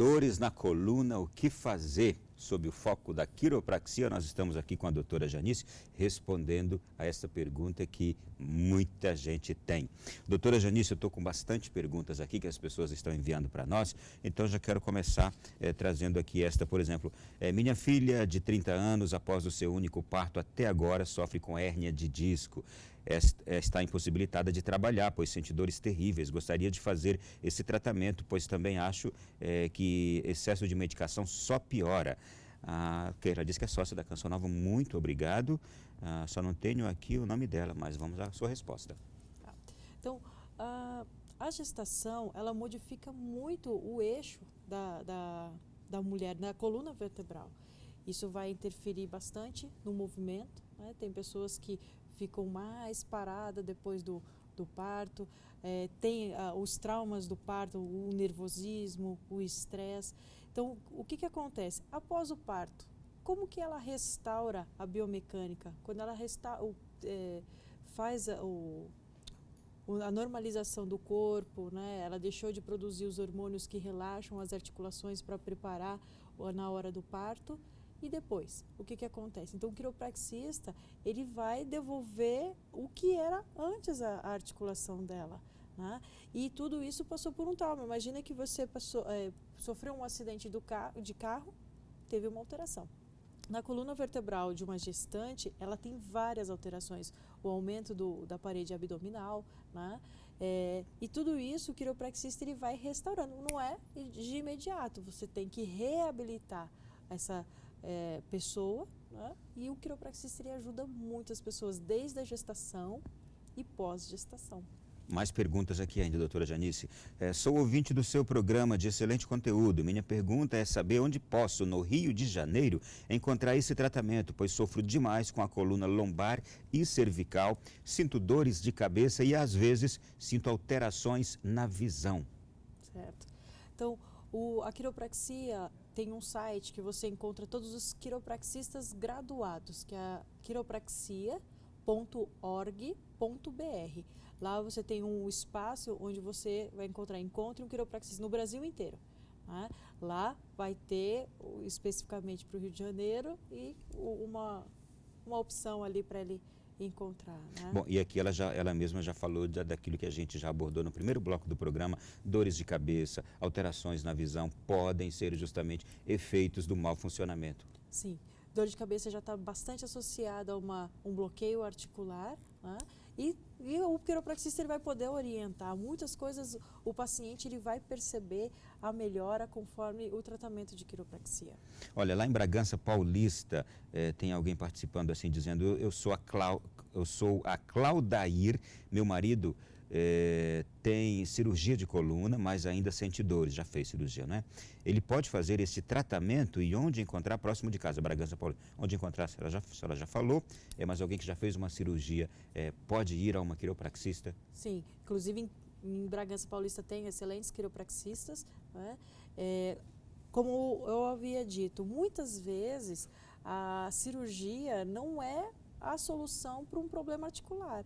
Dores na coluna, o que fazer? Sob o foco da quiropraxia, nós estamos aqui com a doutora Janice respondendo a essa pergunta que muita gente tem. Doutora Janice, eu estou com bastante perguntas aqui que as pessoas estão enviando para nós, então já quero começar trazendo aqui esta, por exemplo. Minha filha de 30 anos, após o seu único parto até agora, sofre com hérnia de disco. Está impossibilitada de trabalhar, pois sente dores terríveis. Gostaria de fazer esse tratamento, pois também acho que excesso de medicação só piora. Ela disse que é sócia da Canção Nova, muito obrigado. Só não tenho aqui o nome dela, mas vamos à sua resposta. Então, a gestação, ela modifica muito o eixo da mulher, na coluna vertebral. Isso vai interferir bastante no movimento, né? Tem pessoas que ficam mais paradas depois do parto, tem os traumas do parto, o nervosismo, o estresse. Então, o que acontece? Após o parto, como que ela restaura a biomecânica? Quando ela faz a normalização do corpo, né? Ela deixou de produzir os hormônios que relaxam as articulações para preparar na hora do parto. E depois, o que acontece? Então, o quiropraxista, ele vai devolver o que era antes a articulação dela, né? E tudo isso passou por um trauma. Imagina que você sofreu um acidente de carro, teve uma alteração. Na coluna vertebral de uma gestante, ela tem várias alterações. O aumento da parede abdominal, né? E tudo isso o quiropraxista ele vai restaurando. Não é de imediato, você tem que reabilitar essa pessoa, né? E o quiropraxista ele ajuda muitas pessoas desde a gestação e pós-gestação. Mais perguntas aqui ainda, doutora Janice. Sou ouvinte do seu programa de excelente conteúdo. Minha pergunta é saber onde posso, no Rio de Janeiro, encontrar esse tratamento, pois sofro demais com a coluna lombar e cervical, sinto dores de cabeça e às vezes sinto alterações na visão. Certo. Então, a quiropraxia tem um site que você encontra todos os quiropraxistas graduados, que é quiropraxia.org.br. Lá você tem um espaço onde você vai encontre um quiropraxista no Brasil inteiro, né? Lá vai ter especificamente para o Rio de Janeiro e uma opção ali para ele encontrar, né? Bom, e aqui ela mesma já falou daquilo que a gente já abordou no primeiro bloco do programa, dores de cabeça, alterações na visão, podem ser justamente efeitos do mau funcionamento. Sim, dor de cabeça já está bastante associada a um bloqueio articular, né? E o quiropraxista ele vai poder orientar muitas coisas, o paciente ele vai perceber a melhora conforme o tratamento de quiropraxia. Olha, lá em Bragança Paulista, tem alguém participando assim, dizendo, eu sou a Claudair, meu marido tem cirurgia de coluna, mas ainda sente dores, já fez cirurgia, não é? Ele pode fazer esse tratamento e onde encontrar? Próximo de casa, Bragança Paulista. Onde encontrar? Ela já falou, mas alguém que já fez uma cirurgia pode ir a uma quiropraxista? Sim, inclusive em Bragança Paulista tem excelentes quiropraxistas, né? Como eu havia dito, muitas vezes a cirurgia não é a solução para um problema articular.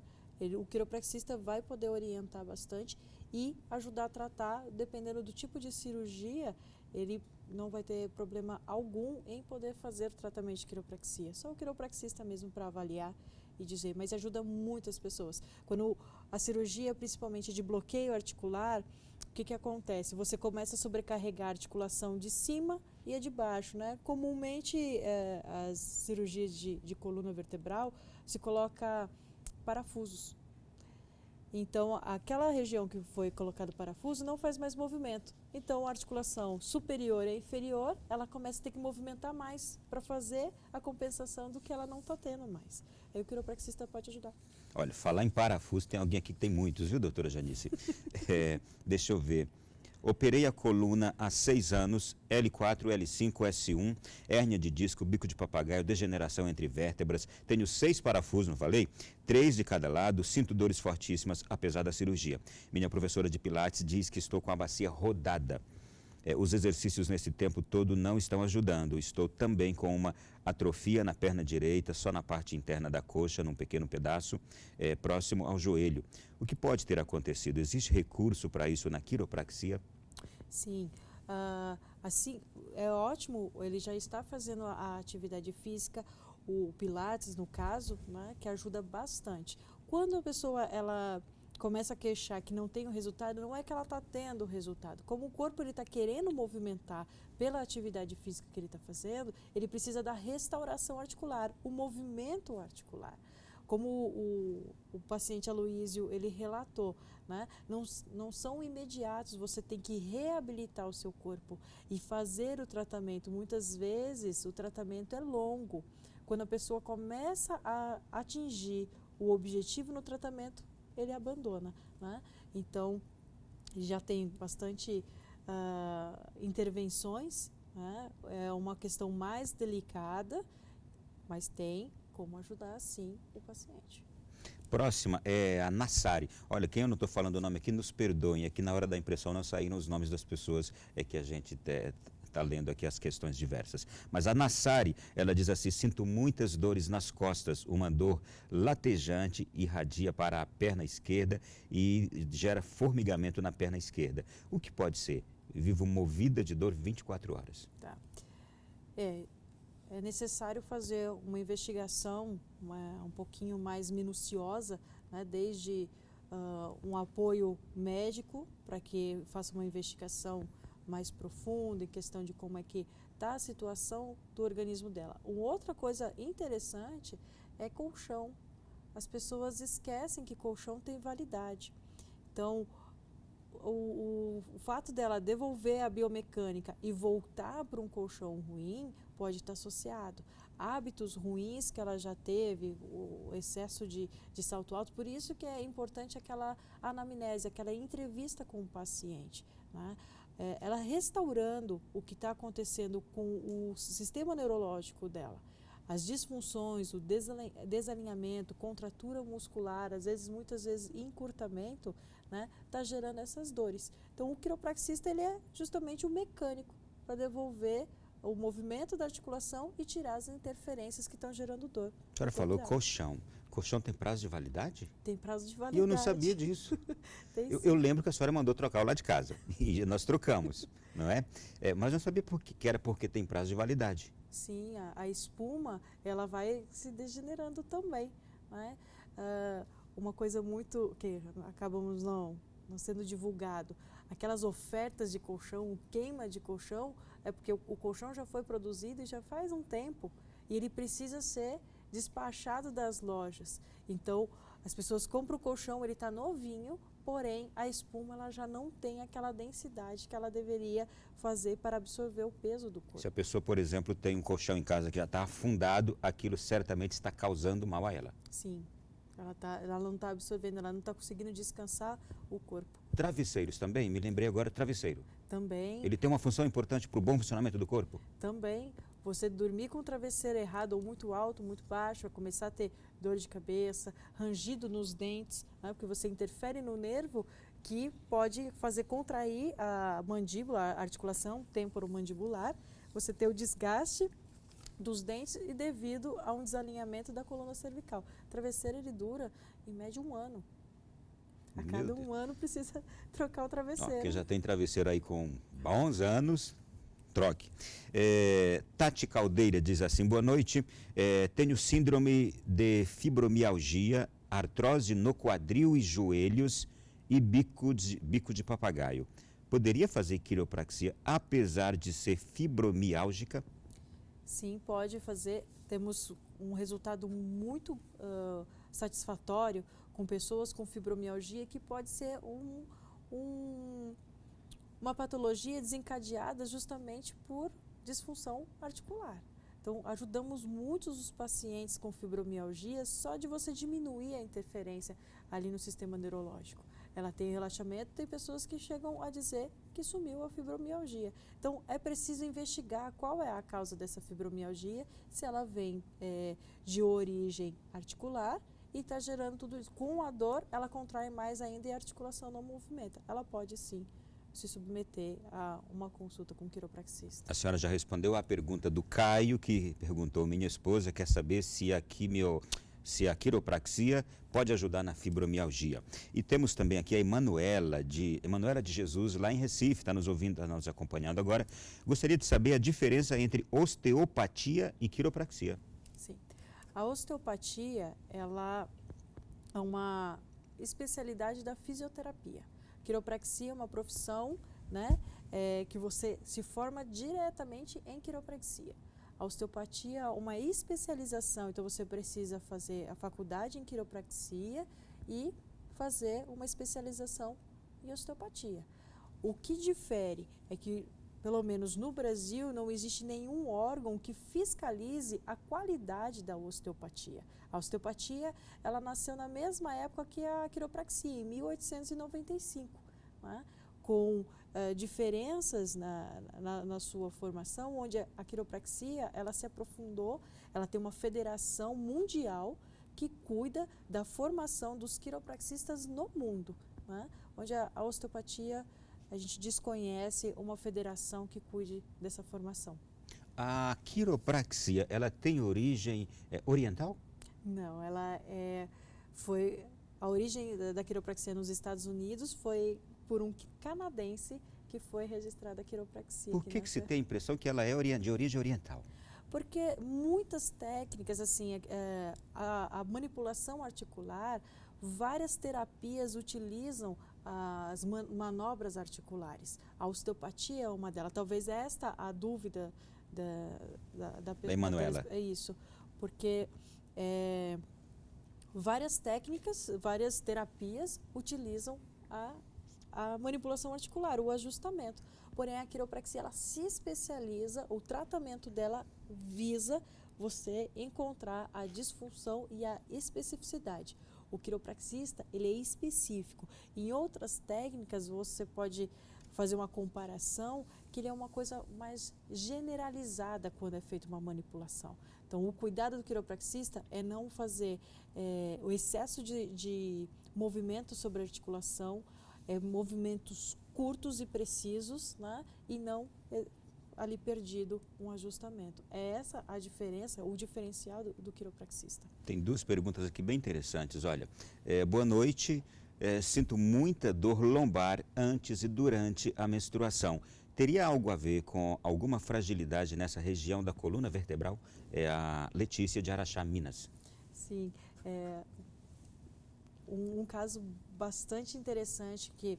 O quiropraxista vai poder orientar bastante e ajudar a tratar, dependendo do tipo de cirurgia, ele não vai ter problema algum em poder fazer tratamento de quiropraxia. Só o quiropraxista mesmo para avaliar e dizer, mas ajuda muitas pessoas. Quando a cirurgia, principalmente de bloqueio articular, o que acontece? Você começa a sobrecarregar a articulação de cima e a de baixo, né? Comumente, as cirurgias de coluna vertebral se coloca parafusos. Então, aquela região que foi colocado parafuso não faz mais movimento. Então, a articulação superior e inferior, ela começa a ter que movimentar mais para fazer a compensação do que ela não está tendo mais. Aí o quiropraxista pode ajudar. Olha, falar em parafuso, tem alguém aqui que tem muitos, viu, doutora Janice? Deixa eu ver. Operei a coluna há 6 anos, L4, L5, S1, hérnia de disco, bico de papagaio, degeneração entre vértebras. Tenho 6 parafusos, não falei? 3 de cada lado, sinto dores fortíssimas, apesar da cirurgia. Minha professora de Pilates diz que estou com a bacia rodada. Os exercícios nesse tempo todo não estão ajudando. Estou também com uma atrofia na perna direita, só na parte interna da coxa, num pequeno pedaço, próximo ao joelho. O que pode ter acontecido? Existe recurso para isso na quiropraxia? Sim, Assim, é ótimo, ele já está fazendo a atividade física, o Pilates, no caso, né, que ajuda bastante. Quando a pessoa ela começa a queixar que não tem o resultado, não é que ela está tendo o resultado. Como o corpo está querendo movimentar pela atividade física que ele está fazendo, ele precisa da restauração articular, o movimento articular. Como o paciente Aloísio, ele relatou, né? Não são imediatos, você tem que reabilitar o seu corpo e fazer o tratamento. Muitas vezes o tratamento é longo. Quando a pessoa começa a atingir o objetivo no tratamento, ele abandona, né? Então, já tem bastante intervenções, né? É uma questão mais delicada, mas tem como ajudar, sim, o paciente. Próxima é a Nassari. Olha, quem eu não estou falando o nome aqui, nos perdoem. Aqui na hora da impressão não saíram os nomes das pessoas, é que a gente está lendo aqui as questões diversas. Mas a Nassari, ela diz assim: sinto muitas dores nas costas, uma dor latejante irradia para a perna esquerda e gera formigamento na perna esquerda. O que pode ser? Vivo movida de dor 24 horas. Tá. É necessário fazer uma investigação um pouquinho mais minuciosa, né, desde um apoio médico para que faça uma investigação mais profunda em questão de como é que está a situação do organismo dela. Uma outra coisa interessante é colchão. As pessoas esquecem que colchão tem validade. Então, o fato dela devolver a biomecânica e voltar para um colchão ruim pode estar associado. Hábitos ruins que ela já teve, o excesso de salto alto, por isso que é importante aquela anamnese, aquela entrevista com o paciente, né? Ela restaurando o que está acontecendo com o sistema neurológico dela. As disfunções, o desalinhamento, contratura muscular, muitas vezes encurtamento, né, tá gerando essas dores. Então, o quiropraxista, ele é justamente o mecânico para devolver o movimento da articulação e tirar as interferências que estão gerando dor. A senhora falou colchão. Colchão tem prazo de validade? Tem prazo de validade. E eu não sabia disso. eu lembro que a senhora mandou trocar o lá de casa. E nós trocamos, não é? Mas não sabia que era porque tem prazo de validade. Sim, a espuma, ela vai se degenerando também, né? Uma coisa muito que acabamos não sendo divulgado, aquelas ofertas de colchão, queima de colchão, é porque o colchão já foi produzido e já faz um tempo e ele precisa ser despachado das lojas. Então, as pessoas compram o colchão, ele está novinho, porém a espuma ela já não tem aquela densidade que ela deveria fazer para absorver o peso do corpo. Se a pessoa, por exemplo, tem um colchão em casa que já está afundado, aquilo certamente está causando mal a ela. Sim. Ela não está absorvendo, ela não está conseguindo descansar o corpo. Travesseiros também? Me lembrei agora, travesseiro. Também. Ele tem uma função importante para o bom funcionamento do corpo? Também. Você dormir com o travesseiro errado ou muito alto, muito baixo, vai começar a ter dor de cabeça, rangido nos dentes, né? Porque você interfere no nervo que pode fazer contrair a mandíbula, a articulação temporomandibular, você ter o desgaste dos dentes e devido a um desalinhamento da coluna cervical. O travesseiro, ele dura, em média, 1 ano. A cada 1 ano precisa trocar o travesseiro. Quem já tem travesseiro aí com bons anos, troque. Tati Caldeira diz assim: boa noite, tenho síndrome de fibromialgia, artrose no quadril e joelhos e bico de papagaio. Poderia fazer quiropraxia apesar de ser fibromiálgica? Sim, pode fazer. Temos um resultado muito satisfatório com pessoas com fibromialgia, que pode ser uma patologia desencadeada justamente por disfunção articular. Então, ajudamos muitos os pacientes com fibromialgia só de você diminuir a interferência ali no sistema neurológico. Ela tem relaxamento, tem pessoas que chegam a dizer que sumiu a fibromialgia. Então, é preciso investigar qual é a causa dessa fibromialgia, se ela vem de origem articular e está gerando tudo isso. Com a dor, ela contrai mais ainda e a articulação não movimenta. Ela pode, sim, se submeter a uma consulta com o quiropraxista. A senhora já respondeu à pergunta do Caio, que perguntou: minha esposa quer saber se a se a quiropraxia pode ajudar na fibromialgia. E temos também aqui a Emanuela de Jesus, lá em Recife, está nos ouvindo, está nos acompanhando agora. Gostaria de saber a diferença entre osteopatia e quiropraxia. Sim. A osteopatia, ela é uma especialidade da fisioterapia. Quiropraxia é uma profissão, né, que você se forma diretamente em quiropraxia. A osteopatia é uma especialização, então você precisa fazer a faculdade em quiropraxia e fazer uma especialização em osteopatia. O que difere é que, pelo menos no Brasil, não existe nenhum órgão que fiscalize a qualidade da osteopatia. A osteopatia, ela nasceu na mesma época que a quiropraxia, em 1895, né? Com diferenças na sua formação, onde a quiropraxia, ela se aprofundou, ela tem uma federação mundial que cuida da formação dos quiropraxistas no mundo, né? Onde a osteopatia, a gente desconhece uma federação que cuide dessa formação. A quiropraxia, ela tem origem oriental? Não, a origem da quiropraxia nos Estados Unidos foi por um canadense que foi registrada a quiropraxia. Por que se tem a impressão que ela é de origem oriental? Porque muitas técnicas, assim, a manipulação articular, várias terapias utilizam as manobras articulares. A osteopatia é uma delas. Talvez esta a dúvida da Emanuela. É isso, porque várias técnicas, várias terapias utilizam a manipulação articular, o ajustamento. Porém, a quiropraxia, ela se especializa, o tratamento dela visa você encontrar a disfunção e a especificidade. O quiropraxista, ele é específico. Em outras técnicas, você pode fazer uma comparação que ele é uma coisa mais generalizada quando é feita uma manipulação. Então, o cuidado do quiropraxista é não fazer o excesso de movimento sobre a articulação, movimentos curtos e precisos, né? E não ali perdido um ajustamento. É essa a diferença, o diferencial do quiropraxista. Tem duas perguntas aqui bem interessantes. Olha, boa noite, sinto muita dor lombar antes e durante a menstruação. Teria algo a ver com alguma fragilidade nessa região da coluna vertebral? É a Letícia de Araxá, Minas. Sim, um caso bastante interessante que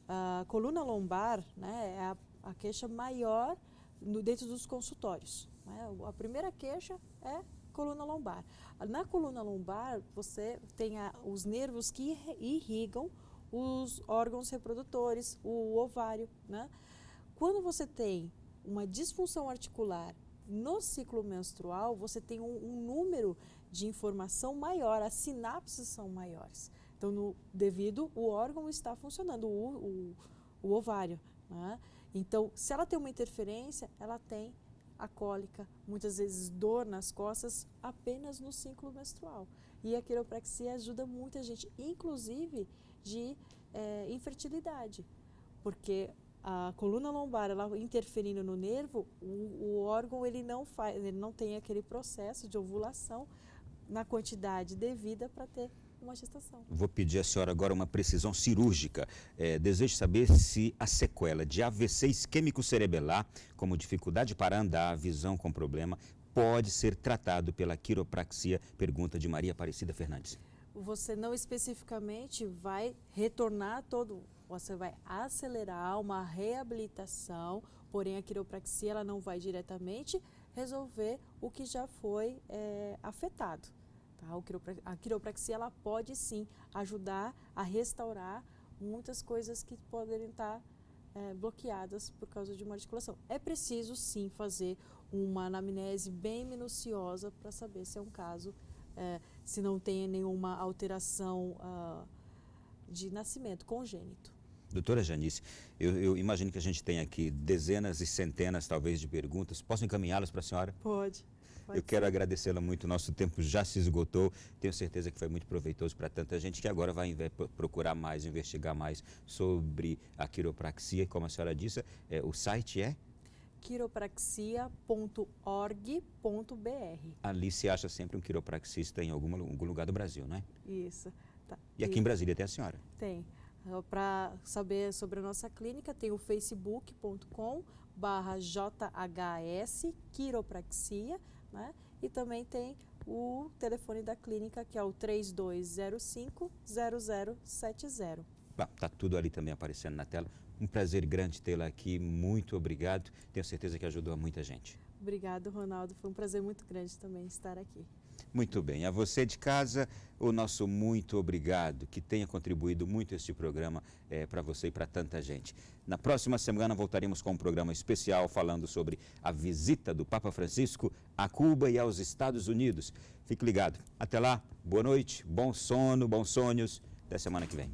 a coluna lombar, né, é a queixa maior dentro dos consultórios, né? A primeira queixa é coluna lombar. Na coluna lombar, você tem os nervos que irrigam os órgãos reprodutores, o ovário, né? Quando você tem uma disfunção articular no ciclo menstrual, você tem um número de informação maior, as sinapses são maiores. Então, devido o órgão está funcionando, o ovário, né? Então, se ela tem uma interferência, ela tem a cólica, muitas vezes dor nas costas, apenas no ciclo menstrual. E a quiropraxia ajuda muita gente, inclusive de infertilidade, porque a coluna lombar, ela interferindo no nervo, o órgão ele não tem aquele processo de ovulação na quantidade devida para ter uma gestação. Vou pedir à senhora agora uma precisão cirúrgica. Desejo saber se a sequela de AVC isquêmico cerebelar, como dificuldade para andar, visão com problema, pode ser tratado pela quiropraxia? Pergunta de Maria Aparecida Fernandes. Você não especificamente vai retornar você vai acelerar uma reabilitação, porém a quiropraxia ela não vai diretamente resolver o que já foi afetado. Tá? A quiropraxia ela pode sim ajudar a restaurar muitas coisas que poderiam estar bloqueadas por causa de uma articulação. É preciso sim fazer uma anamnese bem minuciosa para saber se é um caso, se não tem nenhuma alteração de nascimento congênito. Doutora Janice, eu imagino que a gente tem aqui dezenas e centenas, talvez, de perguntas. Posso encaminhá-las para a senhora? Pode. Eu quero agradecê-la muito, nosso tempo já se esgotou. Tenho certeza que foi muito proveitoso para tanta gente que agora vai procurar mais, investigar mais sobre a quiropraxia. Como a senhora disse, o site é? quiropraxia.org.br. Ali se acha sempre um quiropraxista em algum lugar do Brasil, não é? Isso. Tá. E aqui em Brasília tem a senhora? Tem. Para saber sobre a nossa clínica, tem o facebook.com/JHS Quiropraxia, né? E também tem o telefone da clínica, que é o 3205-0070. Está tudo ali também aparecendo na tela. Um prazer grande tê-la aqui, muito obrigado. Tenho certeza que ajudou a muita gente. Obrigado, Ronaldo. Foi um prazer muito grande também estar aqui. Muito bem. A você de casa, o nosso muito obrigado, que tenha contribuído muito este programa para você e para tanta gente. Na próxima semana voltaremos com um programa especial falando sobre a visita do Papa Francisco a Cuba e aos Estados Unidos. Fique ligado. Até lá, boa noite, bom sono, bons sonhos. Até semana que vem.